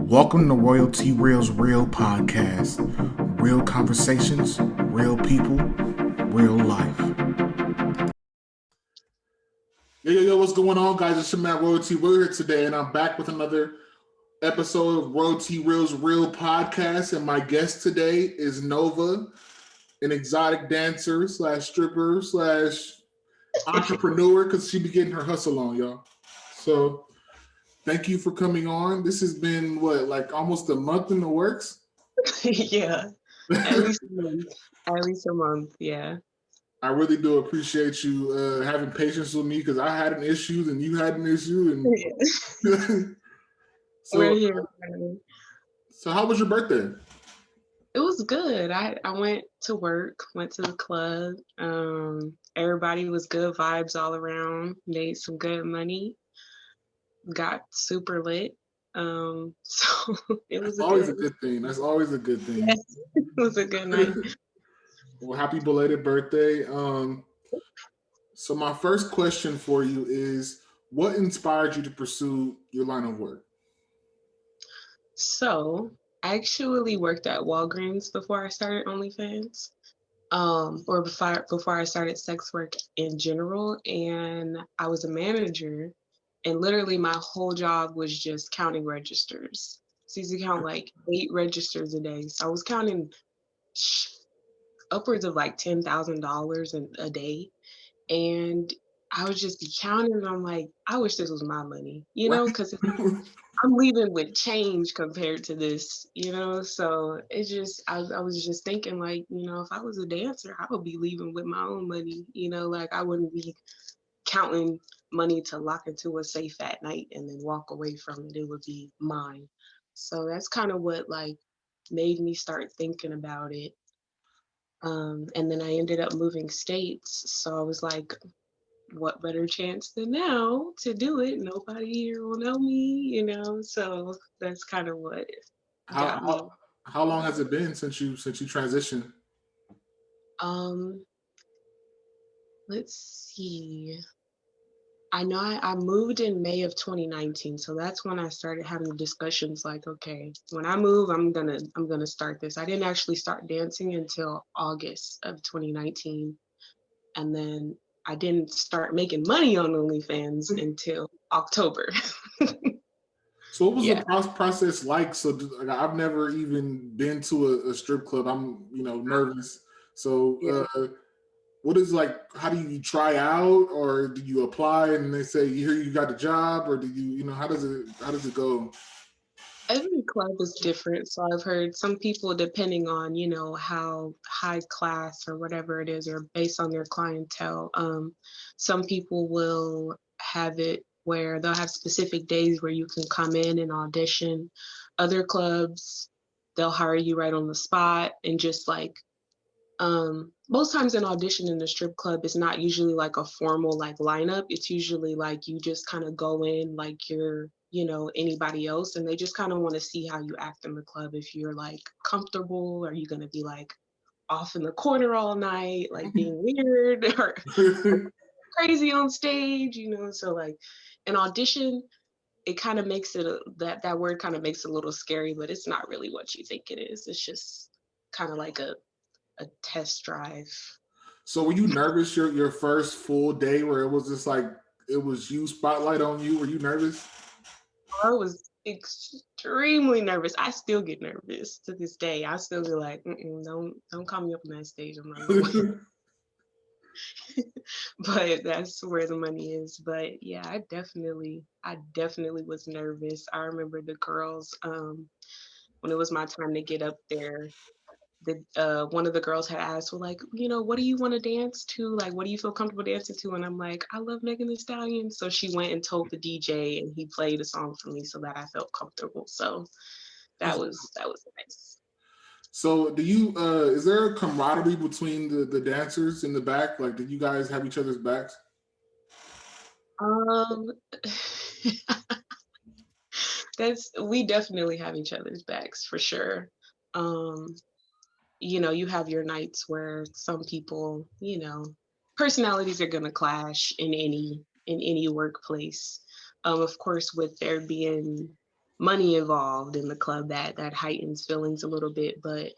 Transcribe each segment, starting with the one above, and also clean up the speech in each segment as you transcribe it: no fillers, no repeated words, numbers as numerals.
Welcome to Royalty Real's Real podcast. Real conversations, real people, real life. Yo, what's going on, guys? It's your man Royalty Real here today, and I'm back with another episode of Royalty Real's Real podcast. And my guest today is Nova, an exotic dancer / stripper / entrepreneur, because she be getting her hustle on, y'all. So thank you for coming on. This has been almost a month in the works? Yeah, at least a month. At least a month, yeah. I really do appreciate you having patience with me, because I had an issue and you had an issue. And We're here. So how was your birthday? It was good. I went to work, went to the club. Everybody was good vibes all around. Made some good money. Got super lit. So it was always a good thing. That's always a good thing. Yes, it was a good night. Well, happy belated birthday. So my first question for you is, what inspired you to pursue your line of work? So I actually worked at Walgreens before I started OnlyFans. Or before I started sex work in general, and I was a manager, and literally my whole job was just counting registers. So you used to count like 8 registers a day. So I was counting upwards of like $10,000 a day, and I would just be counting, and I'm like, I wish this was my money, because I'm leaving with change compared to this, so I was just thinking, like, if I was a dancer, I would be leaving with my own money, like I wouldn't be counting money to lock into a safe at night and then walk away from it. It would be mine. So that's kind of what like made me start thinking about it. And then I ended up moving states. So I was like, what better chance than now to do it? Nobody here will know me, so that's kind of what got me. How long has it been since you transitioned? Let's see. I know I moved in May of 2019, so that's when I started having discussions like, okay, when I move, I'm gonna start this. I didn't actually start dancing until August of 2019, and then I didn't start making money on OnlyFans until October. So what was the process like? So I've never even been to a strip club. I'm nervous. So what is how do you try out, or do you apply and they say here you got a job, or do you how does it go? Every club is different. So I've heard some people, depending on, how high class or whatever it is, or based on their clientele, some people will have it where they'll have specific days where you can come in and audition. Other clubs, they'll hire you right on the spot, and just like, most times an audition in the strip club is not usually like a formal like lineup. It's usually like you just kind of go in like you're anybody else, and they just kind of want to see how you act in the club. If you're like comfortable, are you going to be like off in the corner all night, like being weird or crazy on stage, so like an audition, it kind of makes it that word kind of makes it a little scary, but it's not really what you think it is. It's just kind of like a test drive. So were you nervous your first full day where it was just like it was you spotlight on you? Were you nervous? I was extremely nervous. I still get nervous to this day. I still be like, don't call me up on that stage. I'm not going. But that's where the money is. But yeah, I definitely was nervous. I remember the girls, when it was my time to get up there, one of the girls had asked, well, like, what do you want to dance to? Like, what do you feel comfortable dancing to? And I'm like, I love Megan Thee Stallion. So she went and told the DJ, and he played a song for me so that I felt comfortable. So that was nice. So do you is there a camaraderie between the dancers in the back? Like, did you guys have each other's backs? We definitely have each other's backs for sure. You have your nights where some people, personalities are gonna clash in any workplace. Of course, with there being money involved in the club, that heightens feelings a little bit. But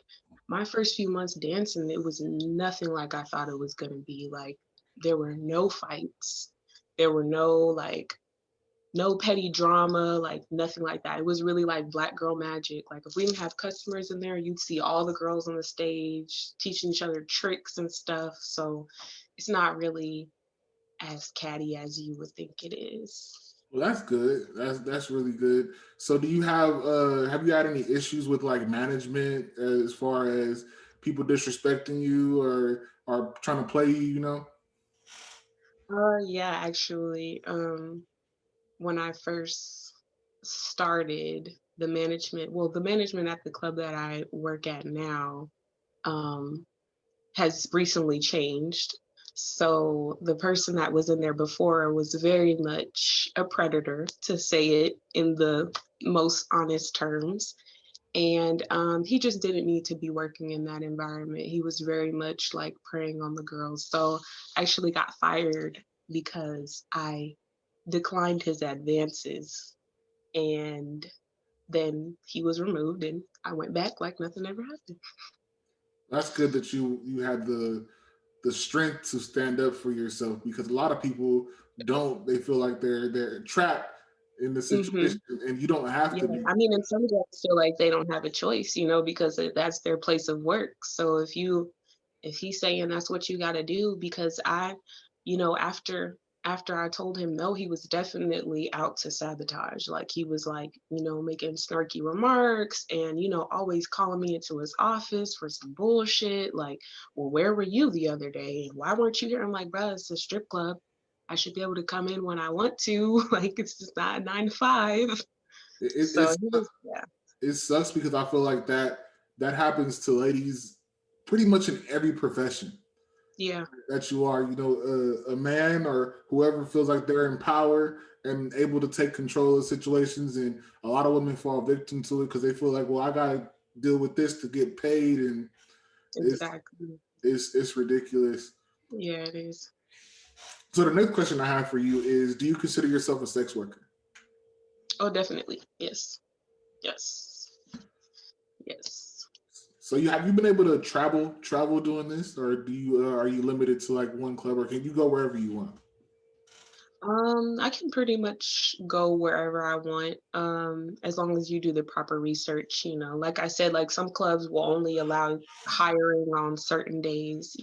my first few months dancing, it was nothing like I thought it was going to be. Like, there were no fights, there were no petty drama, like nothing like that. It was really like black girl magic. Like, if we didn't have customers in there, you'd see all the girls on the stage teaching each other tricks and stuff. So it's not really as catty as you would think it is. Well, that's good. That's really good. So, do you have you had any issues with like management as far as people disrespecting you or trying to play you? You know. Yeah, actually, when I first started the management at the club that I work at now, um, has recently changed. So the person that was in there before was very much a predator, to say it in the most honest terms. And he just didn't need to be working in that environment. He was very much like preying on the girls. So I actually got fired because I declined his advances. And then he was removed, and I went back like nothing ever happened. That's good that you had the strength to stand up for yourself because a lot of people don't. They feel like they're trapped in the Hmm. situation, and you don't have Yeah, to be. I mean, and some guys feel like they don't have a choice, because that's their place of work. So if he's saying that's what you got to do, because after I told him no, he was definitely out to sabotage. Like, he was like, making snarky remarks, and always calling me into his office for some bullshit. Like, well, where were you the other day? And why weren't you here? I'm like, bruh, it's a strip club. I should be able to come in when I want to. Like, it's just not 9 to 5. It, So it's he was, yeah, it sucks because I feel like that happens to ladies pretty much in every profession yeah, that you are. You know, a man or whoever feels like they're in power and able to take control of situations, and a lot of women fall victim to it because they feel like, well, I gotta deal with this to get paid, and it's exactly. it's ridiculous. Yeah, it is. So the next question I have for you is: do you consider yourself a sex worker? Oh, definitely. Yes. Yes. Yes. So have you been able to travel doing this, or do you are you limited to like one club, or can you go wherever you want? I can pretty much go wherever I want, as long as you do the proper research. Like I said, like, some clubs will only allow hiring on certain days.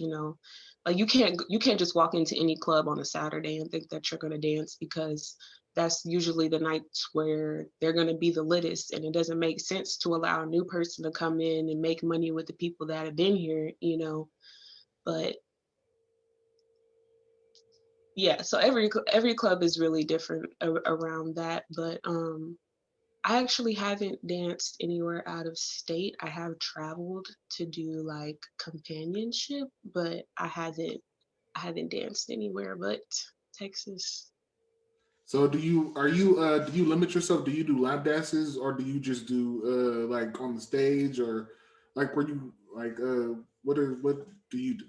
Like, you can't just walk into any club on a Saturday and think that you're gonna dance, because that's usually the nights where they're gonna be the littest, and it doesn't make sense to allow a new person to come in and make money with the people that have been here. But yeah, so every club is really different around that. But I actually haven't danced anywhere out of state. I have traveled to do like companionship, but I haven't danced anywhere but Texas. So do you limit yourself? Do you do lap dances, or do you just do like on the stage, or like where you like what do you do?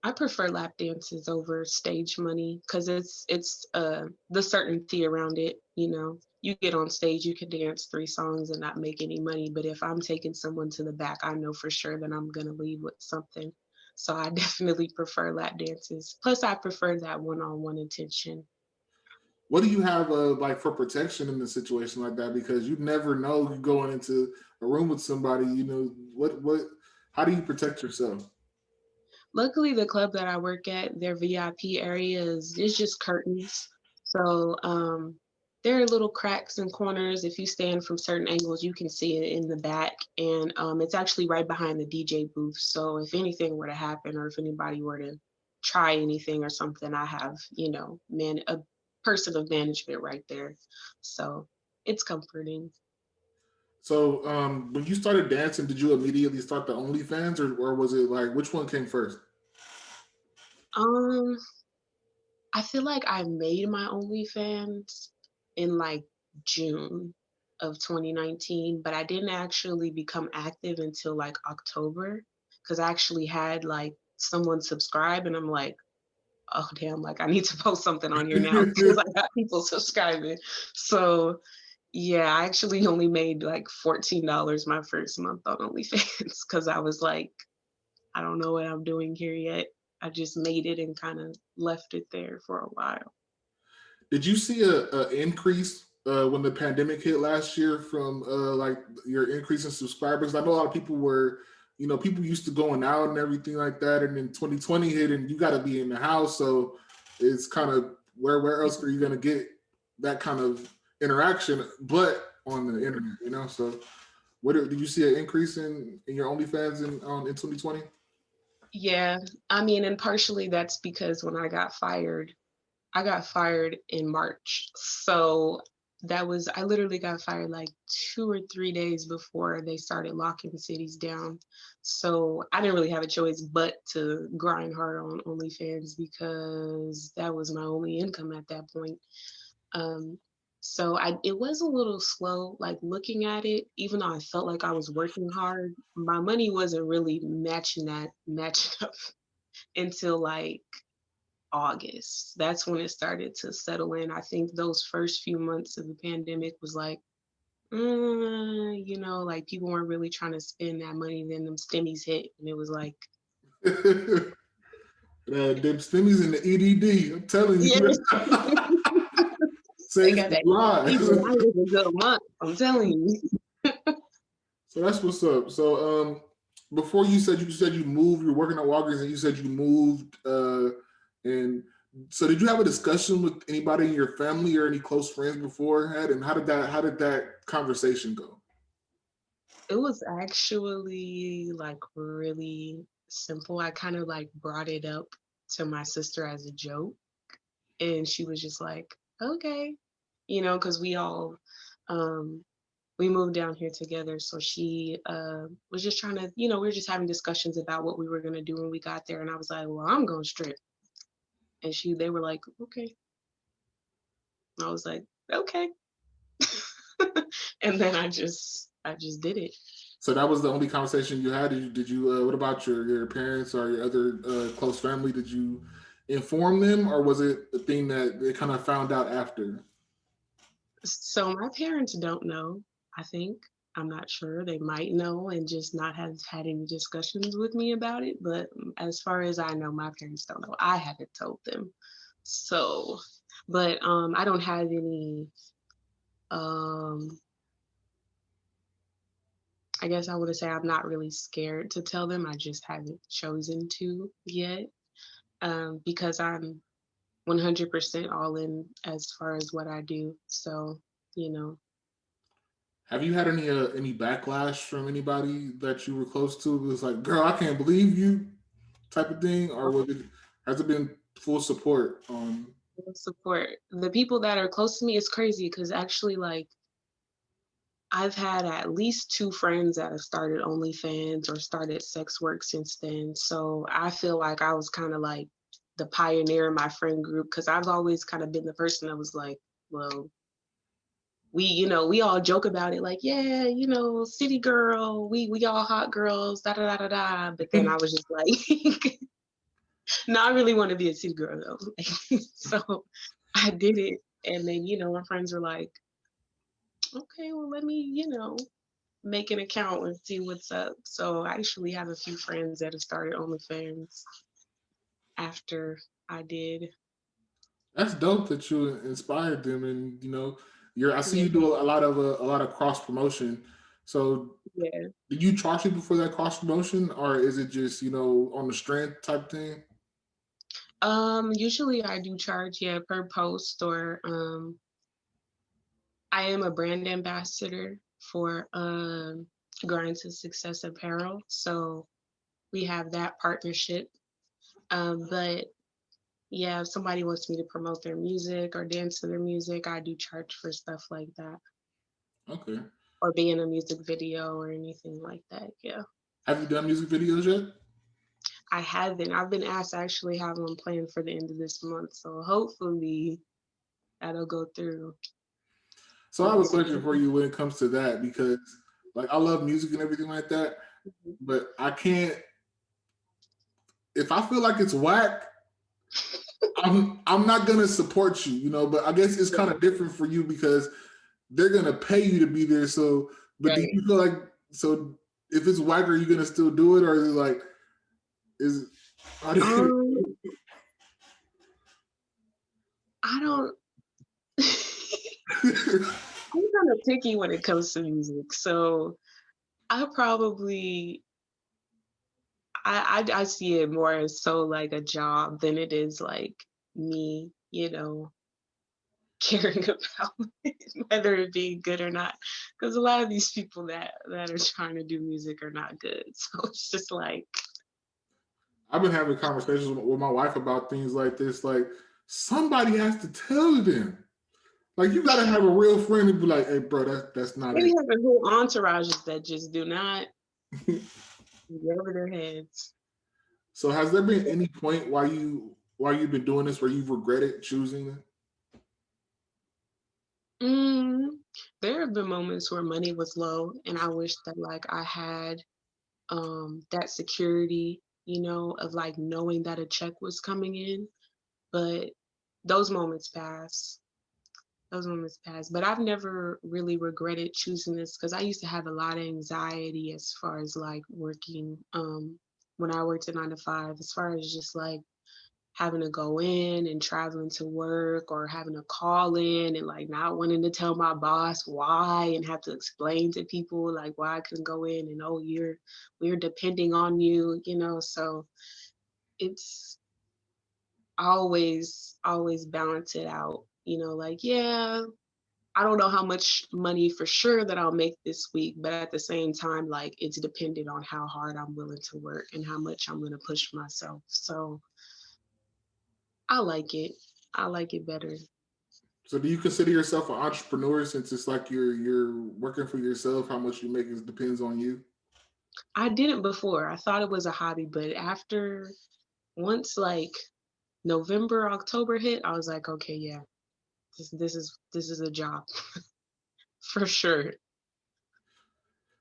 I prefer lap dances over stage money, because it's the certainty around it. You get on stage, you can dance 3 songs and not make any money, but if I'm taking someone to the back, I know for sure that I'm gonna leave with something. So I definitely prefer lap dances. Plus, I prefer that one-on-one attention. What do you have like for protection in a situation like that? Because you never know you going into a room with somebody. You know what how do you protect yourself? Luckily, the club that I work at, their VIP area is just curtains. So there are little cracks and corners. If you stand from certain angles, you can see it in the back. And it's actually right behind the DJ booth. So if anything were to happen, or if anybody were to try anything or something, I have, a person of management right there. So it's comforting. So when you started dancing, did you immediately start the OnlyFans, or was it like which one came first? Um, I feel like I made my OnlyFans in like June of 2019, but I didn't actually become active until like October, because I actually had like someone subscribe, and I'm like, oh damn, like, I need to post something on here now because I got people subscribing. So Yeah, I actually only made like $14 my first month on OnlyFans because I was like, I don't know what I'm doing here yet. I just made it and kind of left it there for a while. Did you see a increase when the pandemic hit last year from like your increase in subscribers? I know a lot of people were, people used to going out and everything like that, and then 2020 hit, and you got to be in the house, so it's kind of where else are you gonna get that kind of interaction but on the internet, So, did you see an increase in your OnlyFans in 2020? Yeah, I mean, and partially that's because when I got fired in March. So I literally got fired like 2 or 3 days before they started locking cities down. So I didn't really have a choice but to grind hard on OnlyFans because that was my only income at that point. Um, it was a little slow, like looking at it, even though I felt like I was working hard, my money wasn't really matching up until like August. That's when it started to settle in. I think those first few months of the pandemic was like, like people weren't really trying to spend that money. Then them stimmies hit, and it was like, Them stimmies in the EDD. I'm telling yeah, you, they saves got the that. lives. Even I was a good month. I'm telling you. So that's what's up. So before you said you moved, you're working at Walgreens, and you said you moved. And so did you have a discussion with anybody in your family or any close friends beforehand? And how did that conversation go? It was actually like really simple. I kind of like brought it up to my sister as a joke, and she was just like, okay, because um, we moved down here together. So she was just trying to, we were just having discussions about what we were gonna do when we got there, and I was like, well, I'm going strip, and they were like, okay. I was like, okay. And then I just did it. So that was the only conversation you had. Did you what about your parents or your other close family? Did you inform them, or was it a thing that they kind of found out after? So my parents don't know, I think. I'm not sure. They might know and just not have had any discussions with me about it. But as far as I know, my parents don't know. I haven't told them. So, but I don't have any um I guess I would say I'm not really scared to tell them. I just haven't chosen to yet. Because I'm 100% all in as far as what I do. So, you know, Have you had any backlash from anybody that you were close to? It was like, "Girl, I can't believe you," type of thing, or has it been full support on? support the people that are close to me. Is crazy because actually, like, I've had at least two friends that have started OnlyFans or started sex work since then. So I feel like I was kind of like the pioneer in my friend group because I've always kind of been the person that was like, well, we all joke about it, like, yeah, city girl, we all hot girls, da da da da da. But then I was just like, no, I really want to be a city girl though. So I did it, and then my friends were like, okay, well, let me make an account and see what's up. So I actually have a few friends that have started OnlyFans after I did. That's dope that you inspired them, and I see Yeah, you do a lot of cross promotion. So, yeah. did you charge people for that cross promotion, or is it just on the strength type thing? Usually I do charge, yeah, per post, or I am a brand ambassador for Grind to Success Apparel. So we have that partnership. But yeah, if somebody wants me to promote their music or dance to their music, I do charge for stuff like that. Okay. Or be in a music video or anything like that. Yeah. Have you done music videos yet? I haven't. I've been asked to actually have one planned for the end of this month. So hopefully that'll go through. So I have a question for you when it comes to that, because like I love music and everything like that, but I can't, if I feel like it's whack, I'm not gonna support you, but I guess it's kind of different for you because they're gonna pay you to be there. So, but do Right. you feel like so if it's whack, are you gonna still do it, or is it like is how do you- Um, I don't. I'm kind of picky when it comes to music, so I probably I see it more as so like a job than it is like me, caring about whether it being good or not. Because a lot of these people that are trying to do music are not good. So it's just like, I've been having conversations with my wife about things like this. Like somebody has to tell them. Like you gotta have a real friend and be like, "Hey, bro, that's not maybe it." having whole entourages that just do not get over their heads. So, has there been any point while you've been doing this where you've regretted choosing it? Mm, there have been moments where money was low and I wish that like I had that security, of like knowing that a check was coming in. But those moments pass. Those moments pass. But I've never really regretted choosing this because I used to have a lot of anxiety as far as like working when I worked a 9 to 5, as far as just like having to go in and traveling to work or having to call in and like not wanting to tell my boss why and have to explain to people like why I couldn't go in and oh we're depending on you. So it's always balance it out, like yeah, I don't know how much money for sure that I'll make this week, but at the same time, like it's dependent on how hard I'm willing to work and how much I'm going to push myself. So I like it. I like it better. So, do you consider yourself an entrepreneur since it's like you're working for yourself? How much you make is depends on you. I didn't before. I thought it was a hobby, but after once like November, October hit, I was like, okay, yeah, this is a job for sure.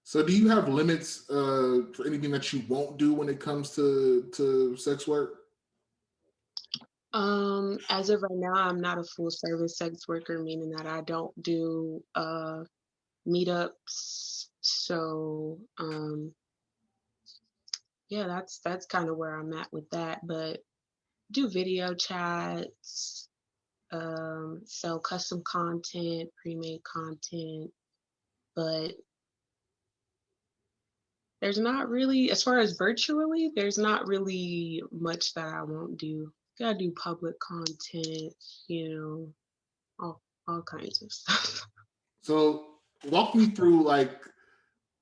So, do you have limits for anything that you won't do when it comes to sex work? As of right now, I'm not a full service sex worker, meaning that I don't do meetups. So yeah, that's kind of where I'm at with that. But do video chats, sell custom content, pre-made content, but there's not really, as far as virtually, there's not really much that I won't do. Gotta do public content, you know, all kinds of stuff. So, walk me through like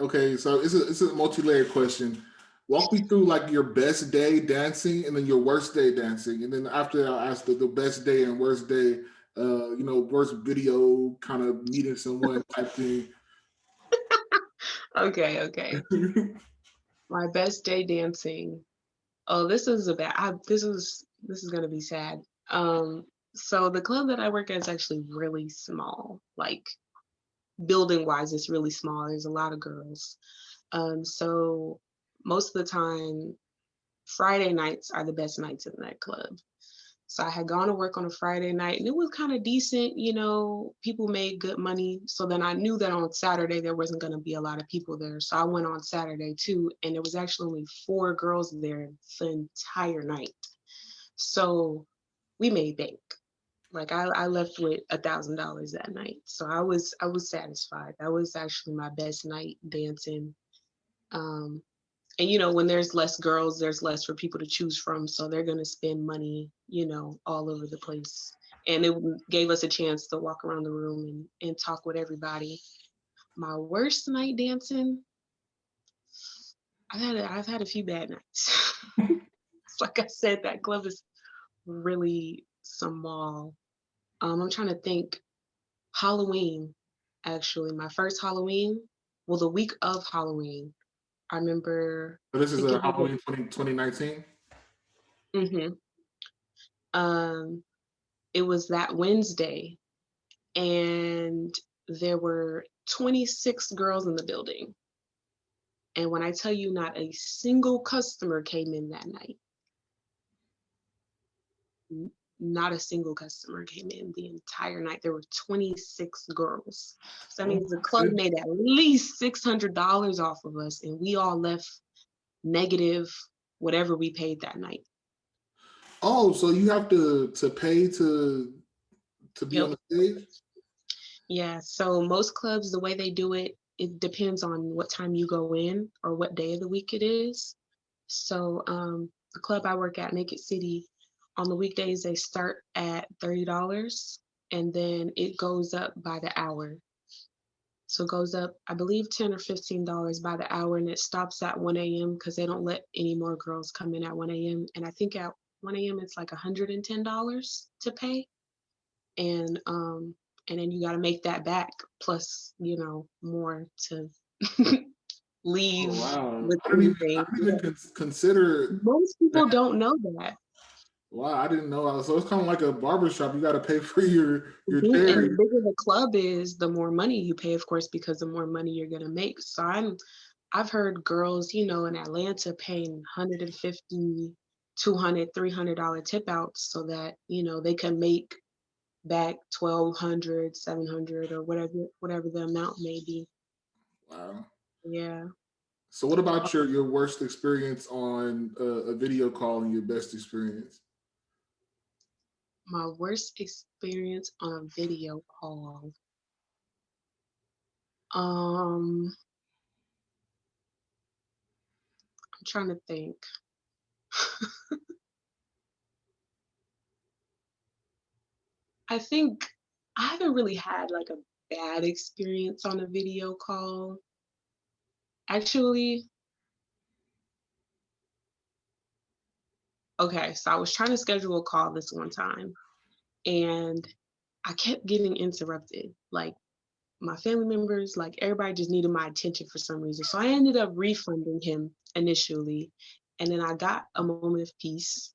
okay, so it's a multi-layered question. Walk me through like your best day dancing and then your worst day dancing, and then after that, I'll ask the best day and worst day. Worst video kind of meeting someone type thing. Okay. My best day dancing. Oh, this is a bad. This is gonna be sad. So the club that I work at is actually really small. Like building wise, it's really small. There's a lot of girls. So most of the time, Friday nights are the best nights in that club. So I had gone to work on a Friday night and it was kind of decent, people made good money. So then I knew that on Saturday there wasn't going to be a lot of people there. So I went on Saturday too. And there was actually only 4 girls there the entire night. So we made bank. Like I left with $1,000 that night. So I was satisfied. That was actually my best night dancing. Um, and when there's less girls, there's less for people to choose from, so they're going to spend money, all over the place. And it gave us a chance to walk around the room and talk with everybody. My worst night dancing, I've had a few bad nights. Like I said, that club is really small. I'm trying to think. Halloween, actually, my first Halloween, well, the week of Halloween, I remember, So this I is think a it was, Halloween 2019. hmm um, it was that Wednesday, and there were 26 girls in the building. And when I tell you, not a single customer came in that night. not a single customer came in the entire night. There were 26 girls. So that Oh means the my club goodness. made at least $600 off of us, and we all left negative whatever we paid that night. Oh, so you have to pay to be on Yep. the stage? Yeah. So most clubs, the way they do it, it depends on what time you go in or what day of the week it is. So the club I work at, Naked City, on the weekdays they start at $30, and then it goes up by the hour. So it goes up, I believe, $10 or $15 by the hour, and it stops at 1 a.m. because they don't let any more girls come in at 1 a.m. And I think at 1 a.m. it's like $110 to pay, and then you got to make that back plus, more to Oh leave wow. with I anything. didn't even consider Most people that. don't know that. Wow, I didn't know. So it's kind of like a barbershop. You got to pay for your Mhm. And the cherry. bigger the club is, the more money you pay, of course, because the more money you're gonna make. So I've heard girls, in Atlanta paying 150, 200, $300 tip outs so that, they can make back 1,200, 700, or whatever the amount may be. Wow. Yeah. So what about your worst experience on a video call and your best experience? My worst experience on a video call. I'm trying to think. I think I haven't really had like a bad experience on a video call. Actually, okay, so I was trying to schedule a call this one time, and I kept getting interrupted. Like my family members, like everybody just needed my attention for some reason. So I ended up refunding him initially, and then I got a moment of peace,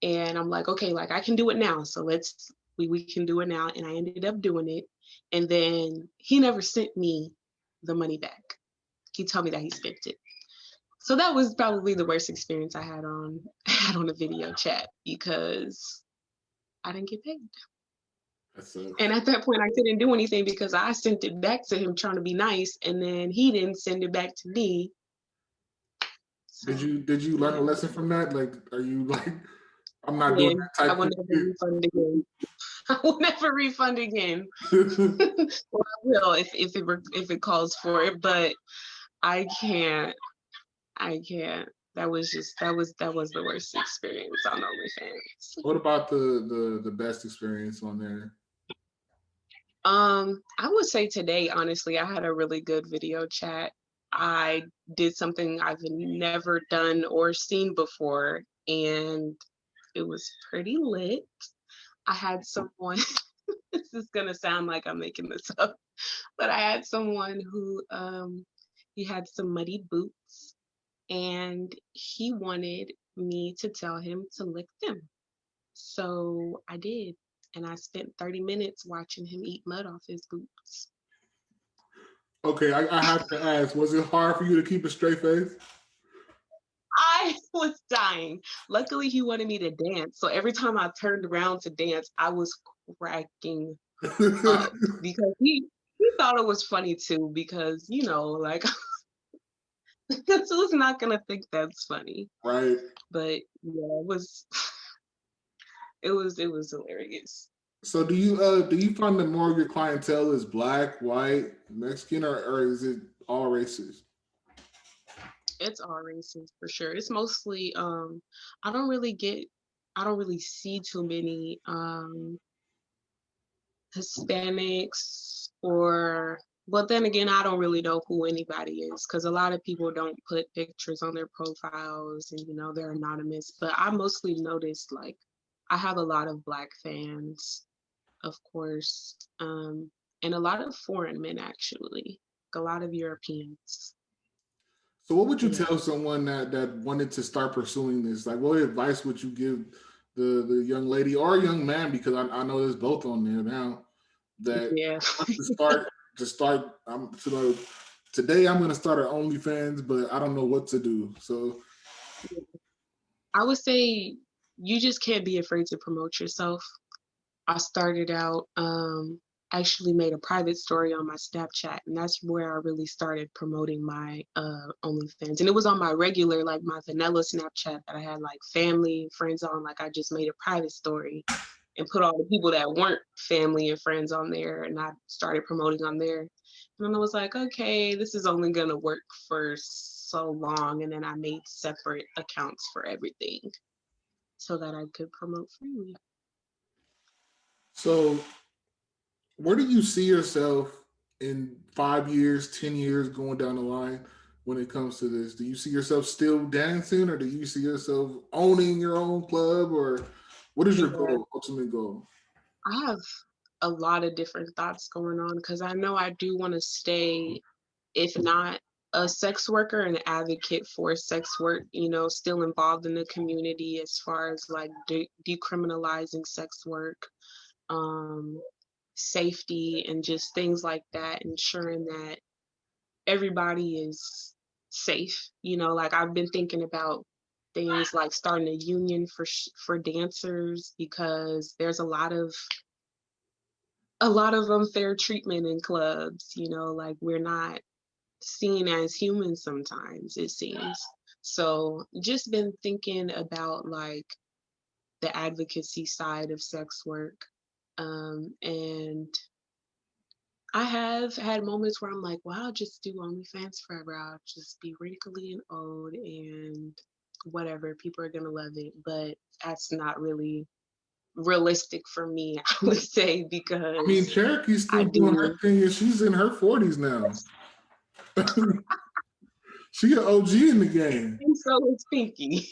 and I'm like, okay, like I can do it now. So we can do it now. And I ended up doing it. And then he never sent me the money back. He told me that he spent it. So that was probably the worst experience I had on had on a video chat because I didn't get paid. That sucks. And at that point I couldn't do anything because I sent it back to him trying to be nice, and then he didn't send it back to me. So Did you learn a yeah. lesson from that? Like, are you like, I'm not doing Yeah. that I type will never refund again. I will never refund again. thing? Well, I will if it calls for it, but I can't. I can't. That was the worst experience on OnlyFans. What about the best experience on there? I would say today, honestly, I had a really good video chat. I did something I've never done or seen before, and it was pretty lit. I had someone, this is gonna sound like I'm making this up, but I had someone who he had some muddy boots, and he wanted me to tell him to lick them. So I did. And I spent 30 minutes watching him eat mud off his boots. Okay, I have to ask, was it hard for you to keep a straight face? I was dying. Luckily, he wanted me to dance. So every time I turned around to dance, I was cracking up because he thought it was funny too, because, like, who's not going to think that's funny? Right. But yeah, it was hilarious. So do you find that more of your clientele is black, white, Mexican, or is it all races? It's all races for sure. It's mostly I don't really get I don't really see too many Hispanics, or but then again I don't really know who anybody is because a lot of people don't put pictures on their profiles, and they're anonymous. But I mostly noticed, like, I have a lot of black fans, of course, and a lot of foreign men actually, a lot of Europeans. So what would you Yeah. tell someone that wanted to start pursuing this? Like, what advice would you give the young lady or young man? Because I know there's both on there now that Yeah. want to start. Today I'm going to start an OnlyFans, but I don't know what to do. So I would say you just can't be afraid to promote yourself. I started out, actually made a private story on my Snapchat, and that's where I really started promoting my OnlyFans. And it was on my regular, like my vanilla Snapchat that I had like family and friends on. Like I just made a private story and put all the people that weren't family and friends on there, and I started promoting on there. And then I was like, okay, this is only gonna work for so long. And then I made separate accounts for everything so that I could promote freely. So, where do you see yourself in 5 years, 10 years going down the line when it comes to this? Do you see yourself still dancing, or do you see yourself owning your own club, or what is your Yeah, goal, ultimate goal? I have a lot of different thoughts going on because I know I do want to stay, if not a sex worker, an advocate for sex work, still involved in the community as far as like decriminalizing sex work, um, safety, and just things like that, ensuring that everybody is safe. Like I've been thinking about things like starting a union for dancers because there's a lot of unfair treatment in clubs. Like we're not seen as humans sometimes, it seems. So just been thinking about like the advocacy side of sex work. And I have had moments where I'm like, wow, I'll just do OnlyFans forever. I'll just be wrinkly and old and whatever. People are going to love it. But that's not really realistic for me, I would say, I mean, because Cherokee's I still doing her do. thing, and she's in her 40s now. She an OG in the game. And so is Pinky.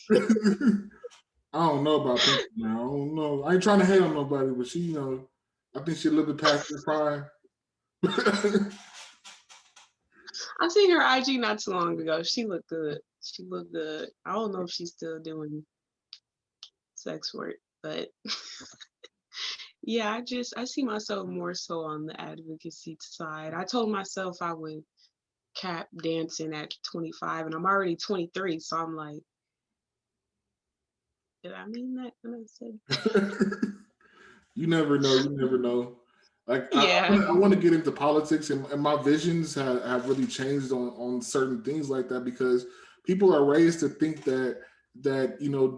I don't know about Pinky now. I don't know. I ain't trying to hate on nobody, but she, I think she a little bit past her prime. I seen her IG not too long ago. She looked good. She looked good. I don't know if she's still doing sex work, but yeah, I see myself more so on the advocacy side. I told myself I would cap dancing at 25, and I'm already 23, so I'm like, did I mean that when I said You never know. You never know. Like yeah, I want to get into politics, and my visions have really changed on certain things like that because people are raised to think that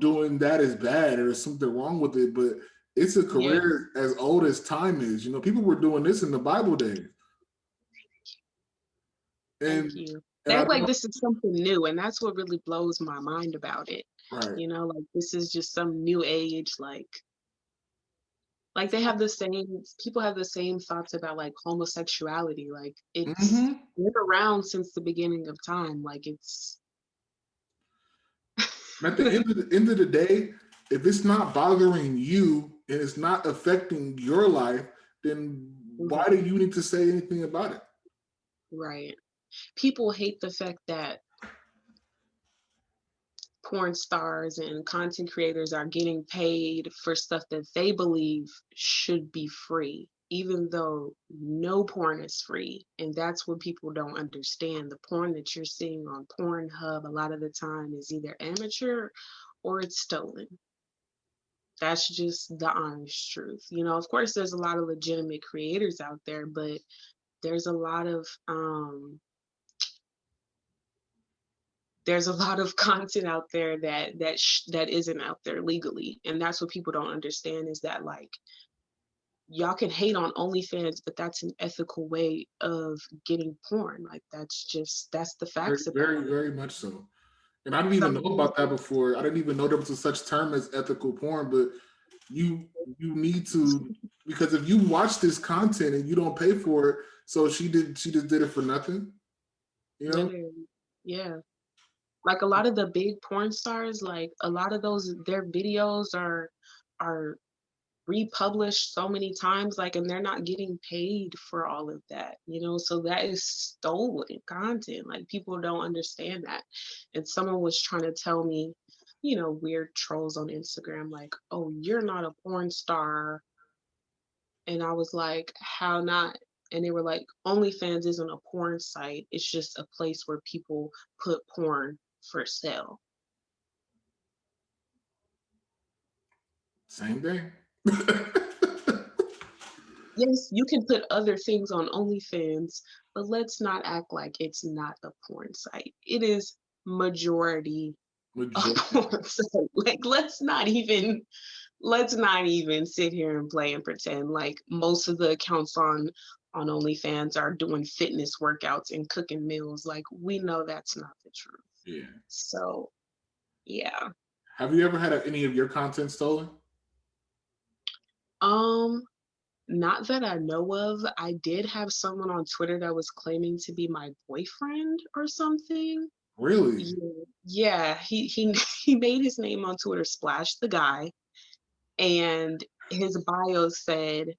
doing that is bad or there's something wrong with it, but it's a yeah, career as old as time is. People were doing this in the Bible days, thank and you. and They I act like don't this is something new, and that's what really blows my mind about it. right. Like this is just some new age, like they have the same people have the same thoughts about like homosexuality. Like it's Hmm. been around since the beginning of time. Like it's At the end of the day, if it's not bothering you and it's not affecting your life, then why do Mhm. you need to say anything about it? Right. People hate the fact that porn stars and content creators are getting paid for stuff that they believe should be free, even though no porn is free. And that's what people don't understand. The porn that you're seeing on Pornhub a lot of the time is either amateur or it's stolen. That's just the honest truth. Of course, there's a lot of legitimate creators out there, but there's a lot of there's a lot of content out there that isn't out there legally, and that's what people don't understand is that like y'all can hate on OnlyFans, but that's an ethical way of getting porn. Like that's the Very, facts about very, it. very much so. And I didn't even Some know people, about that before. I didn't even know there was a such term as ethical porn, but you you need to because if you watch this content and you don't pay for it, so she just did it for nothing, you know? literally, yeah. Like a lot of the big porn stars, like a lot of those their videos are republished so many times, like, and they're not getting paid for all of that, so that is stolen content. Like people don't understand that. And someone was trying to tell me, weird trolls on Instagram, like, oh, you're not a porn star. And I was like, how not? And they were like, OnlyFans isn't a porn site, it's just a place where people put porn for sale. Same day. Yes, you can put other things on OnlyFans, but let's not act like it's not a porn site. It is majority a Majority. porn site. Like let's not even sit here and play and pretend like most of the accounts on OnlyFans are doing fitness workouts and cooking meals. Like we know that's not the truth. Yeah. So yeah. Have you ever had any of your content stolen? Um, Not that I know of. I did have someone on Twitter that was claiming to be my boyfriend or something. Really? Yeah, yeah. He he made his name on Twitter Splash the Guy, and his bio said,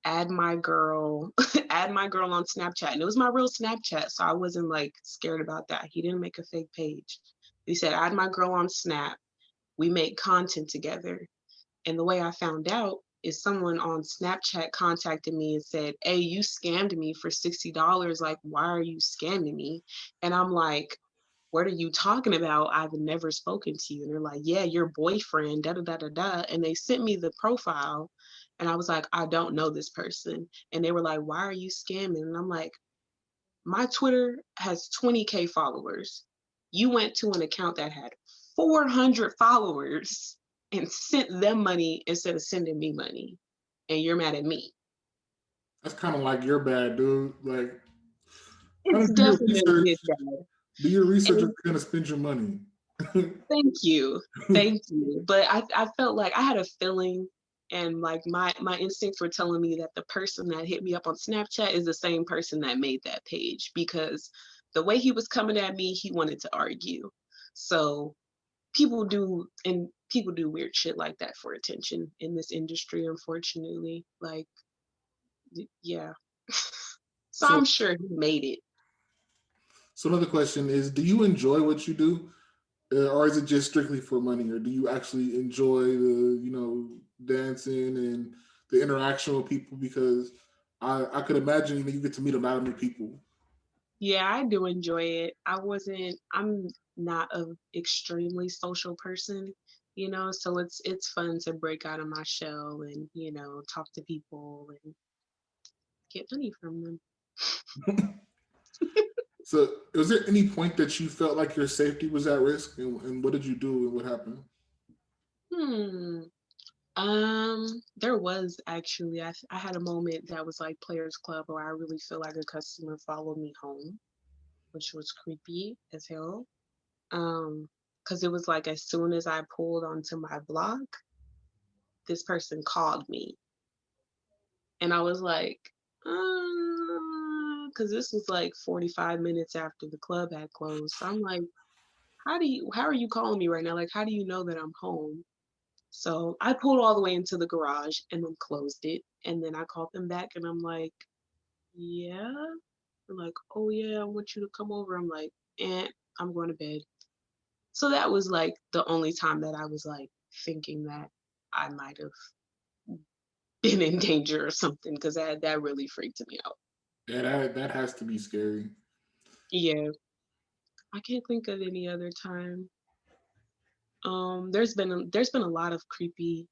"Add my girl, add my girl on Snapchat." And it was my real Snapchat, so I wasn't like scared about that. He didn't make a fake page. He said, "Add my girl on Snap. We make content together." And the way I found out is someone on Snapchat contacted me and said, "Hey, you scammed me for $60. Like, why are you scamming me?" And I'm like, "What are you talking about? I've never spoken to you." And they're like, "Yeah, your boyfriend, da da da da da." And they sent me the profile. And I was like, "I don't know this person." And they were like, "Why are you scamming?" And I'm like, "My Twitter has 20K followers. You went to an account that had 400 followers and sent them money instead of sending me money. And you're mad at me." That's kind of like you're bad, dude. Like, kind It's of do your definitely research. his bad. Do your research if And you're gonna spend your money. thank you. Thank you. But I felt like I had a feeling, and like my instincts were telling me that the person that hit me up on Snapchat is the same person that made that page, because the way he was coming at me, he wanted to argue. So people do weird shit like that for attention in this industry, unfortunately. Like, yeah. So so, I'm sure he made it. so another question is: do you enjoy what you do, or is it just strictly for money, or do you actually enjoy the dancing and the interaction with people? Because I could imagine you get to meet a lot of new people. Yeah, I do enjoy it. I'm not a extremely social person, so it's fun to break out of my shell and, talk to people and get money from them. So, was there any point that you felt like your safety was at risk, and what did you do, and what happened? Hmm. There was actually, I had a moment that was like Players Club where I really feel like a customer followed me home, which was creepy as hell. Because it was like as soon as I pulled onto my block, this person called me, and I was like, because this was like 45 minutes after the club had closed. So I'm like, how are you calling me right now? Like, how do you know that I'm home? So I pulled all the way into the garage and then closed it. And then I called them back and I'm like, yeah. They're like, oh yeah, I want you to come over. I'm like, I'm going to bed. So that was like the only time that I was like thinking that I might have been in danger or something, because that really freaked me out. Yeah, that has to be scary. Yeah, I can't think of any other time. There's been a lot of creepy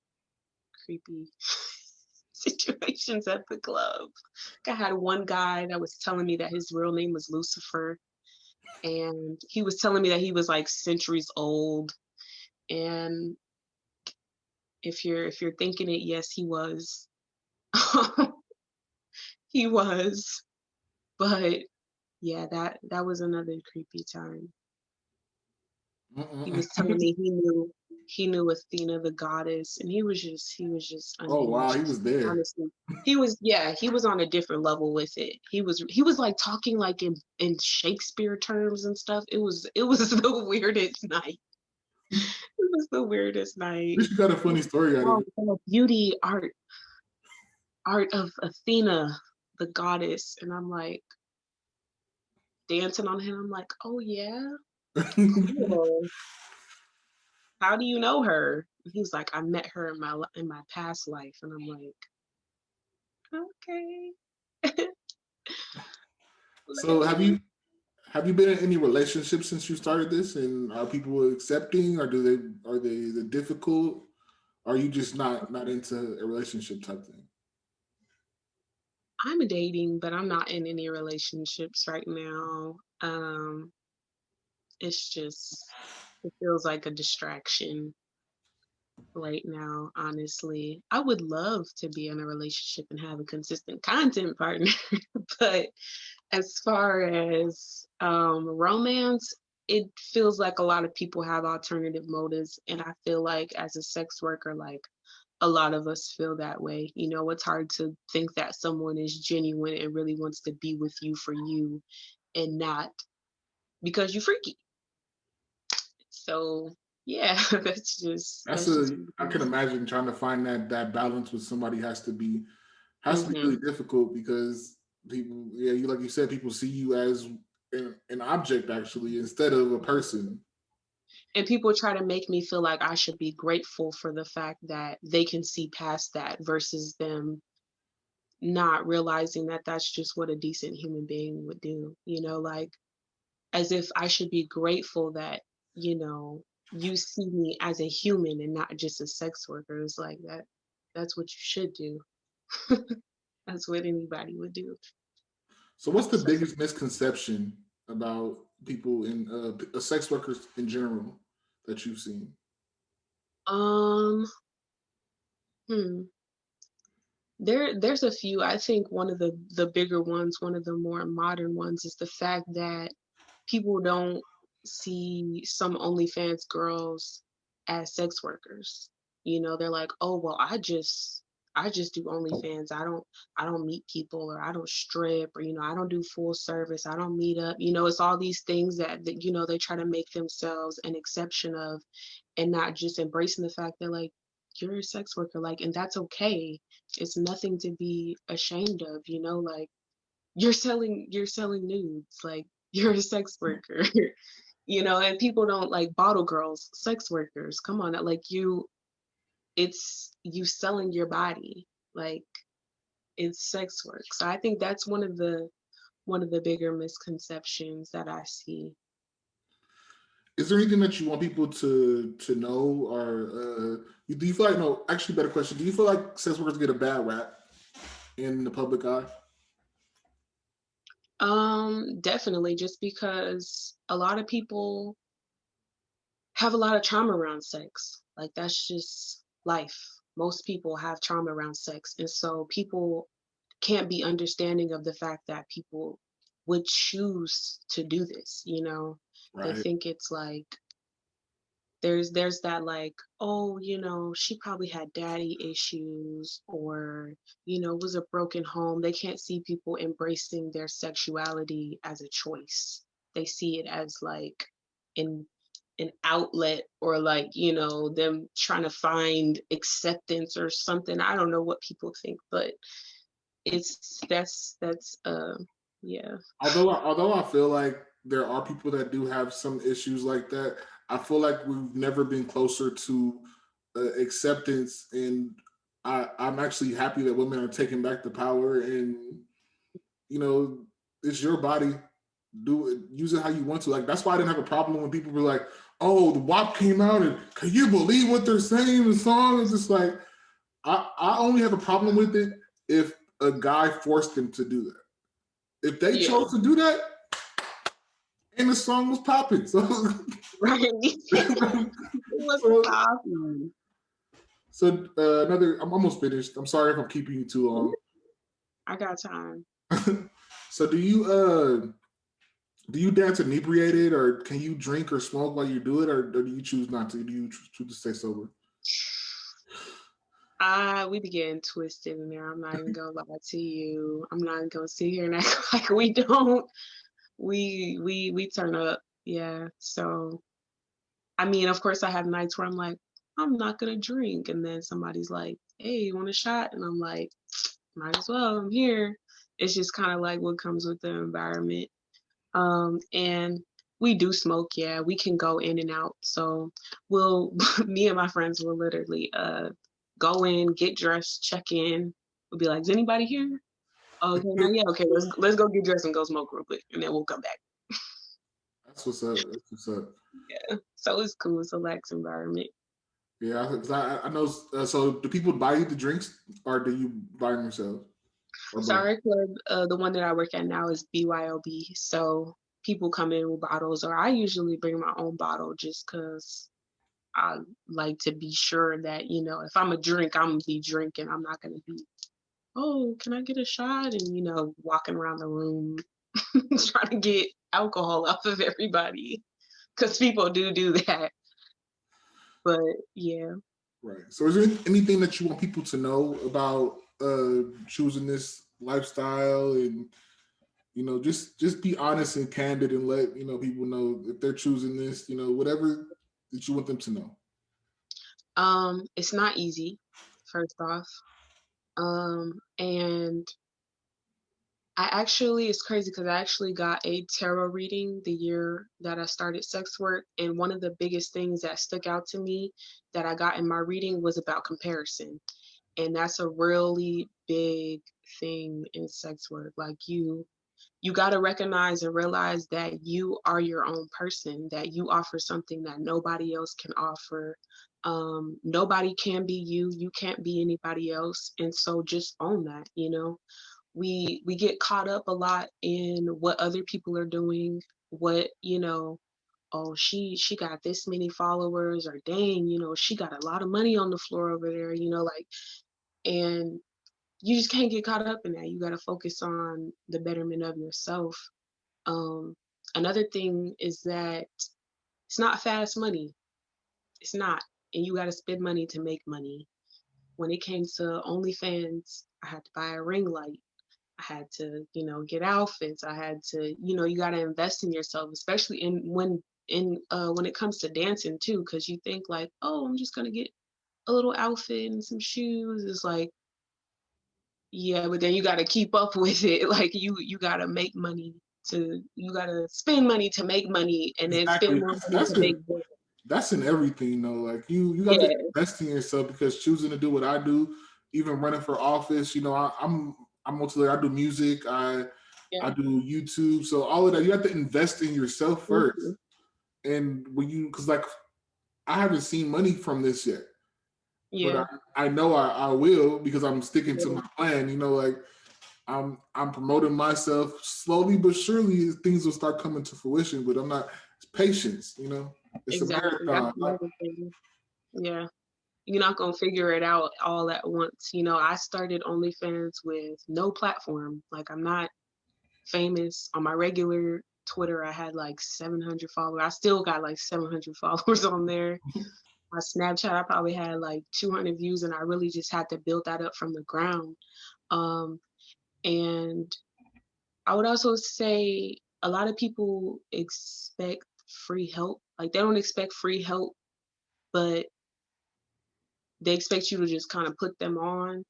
situations at the club. I had one guy that was telling me that his real name was Lucifer, and he was telling me that he was like centuries old. And if you're thinking it, yes, he was. He was. But yeah, that was another creepy time. He was telling me he knew Athena the goddess, and he was just Oh wow, unhinged. he was there. Honestly, he was on a different level with it. He was like talking like in Shakespeare terms and stuff. It was the weirdest night. It was the weirdest At night. least you got a He funny was like, story out of "Oh, it. beauty, art of Athena, the goddess," and I'm like dancing on him. I'm like, "Oh yeah, cool. How do you know her?" And he's like, "I met her in my past life." And I'm like, "Okay." So, Whatever. have you been in any relationships since you started this, and are people accepting, or are they the difficult? Or are you just not into a relationship type thing? I'm dating, but I'm not in any relationships right now. It's just it feels like a distraction right now, honestly. I would love to be in a relationship and have a consistent content partner, but as far as romance, it feels like a lot of people have alternative motives, and I feel like as a sex worker, like a lot of us feel that way. You know, it's hard to think that someone is genuine and really wants to be with you for you and not because you freaky. So yeah, That's that's just a. what it I can is. imagine trying to find that balance with somebody has to be Hmm. really difficult because people, yeah, you like you said, people see you as an object actually instead of a person. And people try to make me feel like I should be grateful for the fact that they can see past that versus them not realizing that that's just what a decent human being would do. You know, like as if I should be grateful that, you know, you see me as a human and not just a sex worker. It's like that's what you should do. That's what anybody would do. So, what's the So biggest misconception about people in sex workers in general that you've seen? um hmm. There's a few. I think one of the bigger ones, one of the more modern ones is the fact that people don't see some OnlyFans girls as sex workers. You know, they're like, "Oh, well, I just do OnlyFans. I don't meet people or I don't strip or I don't do full service. I don't meet up." You know, it's all these things that they try to make themselves an exception of and not just embracing the fact that like you're a sex worker like and that's okay. It's nothing to be ashamed of, like you're selling nudes, like you're a sex worker. And people don't like bottle girls, sex workers. Come on, like it's you selling your body, like it's sex work. So I think that's one of the bigger misconceptions that I see. Is there anything that you want people to know, or do you feel like no? Actually, better question: do you feel like sex workers get a bad rap in the public eye? Definitely, just because a lot of people have a lot of trauma around sex. Like that's just life. Most people have trauma around sex. And so people can't be understanding of the fact that people would choose to do this. They Right. think it's like there's that like, oh, she probably had daddy issues or, was a broken home. They can't see people embracing their sexuality as a choice. They see it as like an an outlet or like, them trying to find acceptance or something. I don't know what people think, but it's that's yeah. Although I feel like there are people that do have some issues like that, I feel like we've never been closer to acceptance, and I'm actually happy that women are taking back the power, and you know, it's your body. Do it, use it how you want to. Like that's why I didn't have a problem when people were like, "Oh, the WAP came out, and can you believe what they're saying in the song?" It's just like I only have a problem with it if a guy forced them to do that. If they Yeah. chose to do that, and the song was popping. So, Right. What's so, popping? another. I'm almost finished. I'm sorry if I'm keeping you too long. I got time. So, do you dance inebriated, or can you drink or smoke while you do it, or do you choose not to? Do you choose to stay sober? We be getting twisted in there. I'm not even gonna lie to you. I'm not even gonna sit here and act like we don't. We turn up. Yeah. So I mean, of course, I have nights where I'm like, I'm not gonna drink, and then somebody's like, "Hey, you want a shot?" And I'm like, might as well. I'm here. It's just kind of like what comes with the environment. And we do smoke. Yeah, we can go in and out. So we'll, me and my friends will literally go in, get dressed, check in. We'll be like, "Is anybody here?" Okay, no, yeah, okay, let's go get dressed and go smoke real quick, and then we'll come back. That's what's up. That's what's up. Yeah, so it's cool. It's a lax environment. Yeah, because I know. So do people buy you the drinks, or do you buy them yourself, or So both? our club, the one that I work at now is BYOB. So people come in with bottles, or I usually bring my own bottle just because I like to be sure that, if I'm a drink, I'm gonna be drinking. I'm not gonna be, oh, can I get a shot? And, walking around the room trying to get alcohol off of everybody. Because people do that. But yeah. Right. So is there anything that you want people to know about choosing this lifestyle, and just be honest and candid, and let people know if they're choosing this, whatever that you want them to know. It's not easy, first off. And it's crazy because I actually got a tarot reading the year that I started sex work. And one of the biggest things that stuck out to me that I got in my reading was about comparison. And that's a really big thing in sex work. Like you got to recognize and realize that you are your own person, that you offer something that nobody else can offer. Nobody can be you. You can't be anybody else. And so just own that, we get caught up a lot in what other people are doing, what, oh, she got this many followers, or dang, she got a lot of money on the floor over there, like, and you just can't get caught up in that. You got to focus on the betterment of yourself. um Another thing is that it's not fast money. It's not. And you got to spend money to make money. When it came to OnlyFans, I had to buy a ring light. I had to, get outfits. I had to, you got to invest in yourself, especially when it comes to dancing too, because you think like, oh, I'm just gonna get a little outfit and some shoes. It's like, yeah, but then you got to keep up with it. Like you got to make money you got to spend money to make money, and then spend Exactly. more That's money that's to in make more. that's in everything though. Like you got to Yeah, invest in yourself, because choosing to do what I do, even running for office, I'm mostly, I do music, I yeah, do YouTube, so all of that you have to invest in yourself mhm, first. And when because like I haven't seen money from this yet, but yeah, I know I will, because I'm sticking to yeah, my plan. Like I'm promoting myself slowly but surely. Things will start coming to fruition, but I'm not. It's patience. It's a exactly. That's marathon. another thing. Yeah. You're not gonna figure it out all at once. I started OnlyFans with no platform. Like, I'm not famous. On my regular Twitter, I had like 700 followers. I still got like 700 followers on there. My Snapchat, I probably had like 200 views, and I really just had to build that up from the ground. Um, and I would also say a lot of people expect free help. Like, they don't expect free help, but they expect you to just kind of put them on.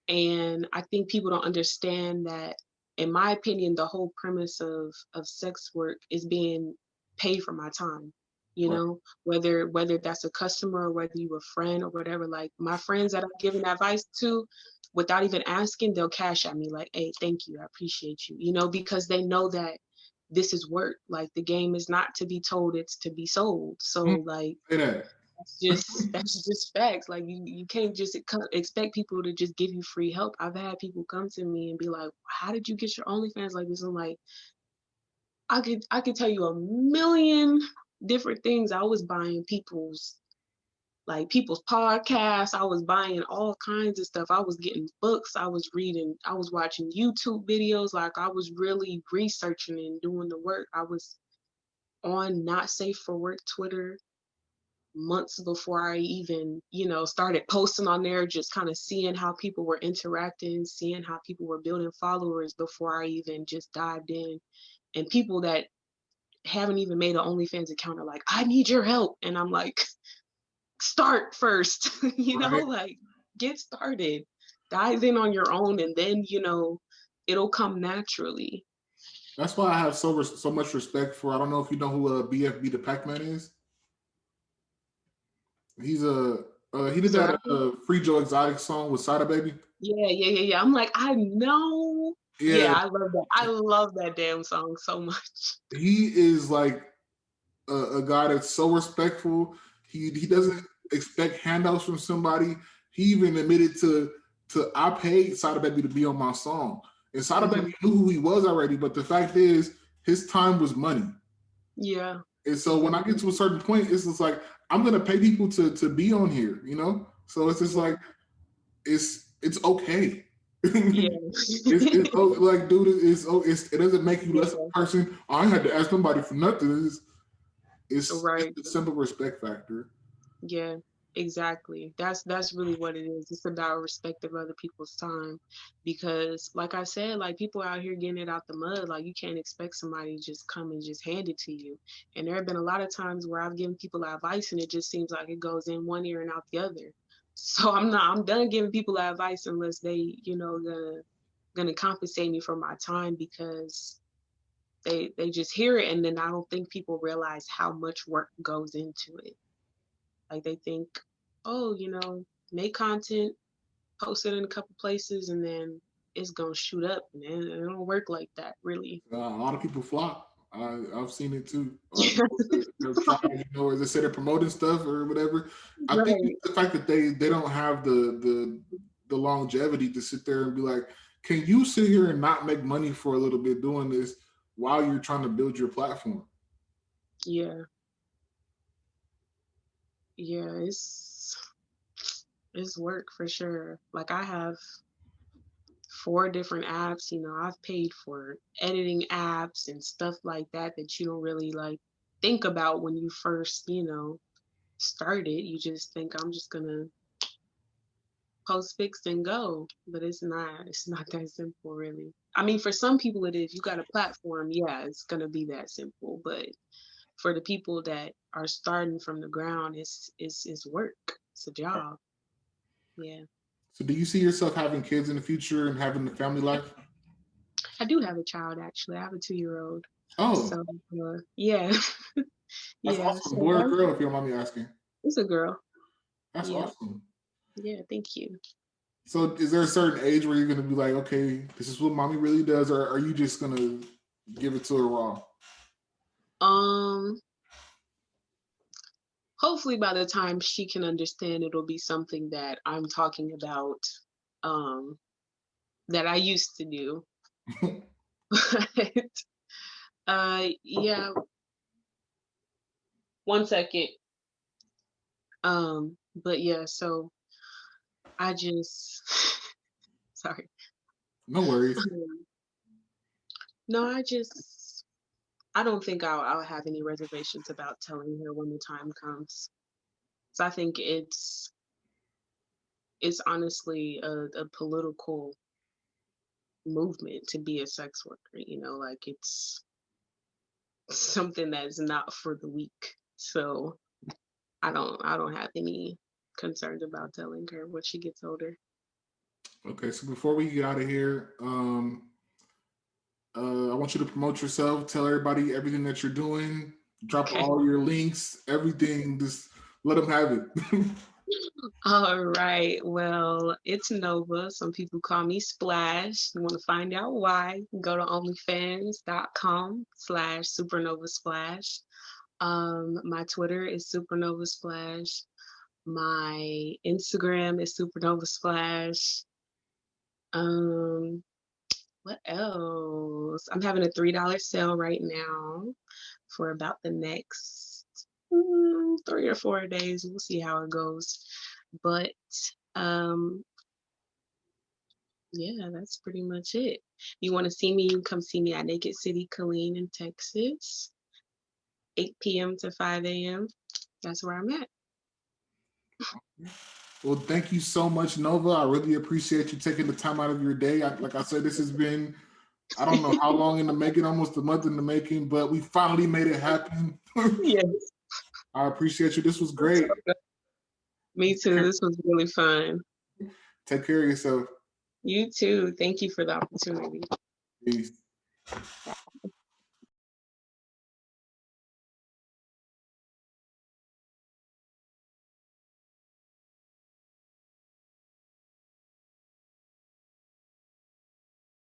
And I think people don't understand that, in my opinion, the whole premise of sex work is being paid for my time. Right. Whether that's a customer, or whether you a friend or whatever. Like, my friends that I'm giving advice to, without even asking, they'll cash at me like, hey, thank you, I appreciate you, because they know that this is work. Like, the game is not to be told, it's to be sold. Mm, So, like, say that. that's just facts. Like, you can't just expect people to just give you free help. I've had people come to me and be like, "How did you get your OnlyFans like this?" I'm like, I could tell you a million different things. I was buying people's podcasts. I was buying all kinds of stuff. I was getting books. I was reading. I was watching YouTube videos. Like, I was really researching and doing the work. I was on Not Safe for Work Twitter months before I even, started posting on there, just kind of seeing how people were interacting, seeing how people were building followers before I even just dived in. And people that haven't even made an OnlyFans account are like, I need your help. And I'm like, start first, Right. like, get started, dive in on your own, and then, it'll come naturally. That's why I have so much respect for. I don't know if you know who BFB the Pac-Man is. He's a he did So that Free Joe Exotic song with Sada Baby. yeah, yeah, yeah, yeah. I'm like, I know. Yeah, Yeah, I love that. I love that damn song so much. he is like a guy that's so respectful. He doesn't Mhm. expect handouts from somebody. He even admitted to I paid Sada Baby to be on my song. And Sada Baby knew who he was already, but the fact is his time was money. Yeah. And so when I get to a certain point, it's just like I'm gonna pay people to be on here, you know? So it's just like it's okay. Yeah. Like, dude, it doesn't make you less of a person. I had to ask somebody for nothing. It's Right. a simple respect factor. Yeah, exactly. That's really what it is. It's about respect of other people's time. Because like I said, like people out here getting it out the mud, like you can't expect somebody to just come and just hand it to you. And there have been a lot of times where I've given people advice and it just seems like it goes in one ear and out the other. So I'm done giving people advice unless they, gonna compensate me for my time, because they just hear it, and then I don't think people realize how much work goes into it. Like they think, oh, make content, post it in a couple places, and then it's gonna shoot up. And it don't work like that, really. A lot of people flop. I've seen it too. A lot of people they're trying, as they say, they're promoting stuff or whatever. I think Right. the fact that they don't have the longevity to sit there and be like, can you sit here and not make money for a little bit doing this while you're trying to build your platform? Yeah. Yeah, it's work for sure. Like I have 4 different apps. I've paid for editing apps and stuff like that you don't really like think about when you first, start it. You just think I'm just gonna post, fix, and go. But it's not that simple, really. I mean, for some people it is. You got a platform, yeah, it's gonna be that simple. But for the people that are starting from the ground, it's work. It's a job. Yeah. So, do you see yourself having kids in the future and having a family life? I do have a child, actually. I have a 2-year-old. Oh, So yeah. that's Yeah. awesome. So Boy or girl, if you don't mind me asking. it's a girl. That's Yeah. awesome. Yeah, thank you. So, is there a certain age where you're going to be like, okay, this is what mommy really does, or are you just going to give it to her raw? Um, Hopefully by the time she can understand, it'll be something that I'm talking about, um, that I used to do. But yeah, 1 second. But yeah, so I just sorry. No worries. No, I don't think I'll have any reservations about telling her when the time comes. So I think it's honestly a political movement to be a sex worker, like it's something that's not for the weak. So I don't have any concerns about telling her when she gets older. Okay, so before we get out of here, I want you to promote yourself. Tell everybody everything that you're doing. Drop Okay. all your links, everything. Just let them have it. All right. Well, it's Nova. Some people call me Splash. You want to find out why? Go to onlyfans.com/supernova splash. My Twitter is supernova splash. My Instagram is supernova splash. Um, what else? I'm having a $3 sale right now for about the next 3 or 4 days. We'll see how it goes. But um, yeah, that's pretty much it. You want to see me, you can come see me at Naked City, Killeen in Texas, 8 p.m. to 5 a.m. That's where I'm at. Well, thank you so much, Nova. I really appreciate you taking the time out of your day. Like I said, this has been, I don't know how long in the making, almost a month in the making, but we finally made it happen. Yes. I appreciate you. This was great. Me too. This was really fun. Take care of yourself. You too. Thank you for the opportunity. Peace.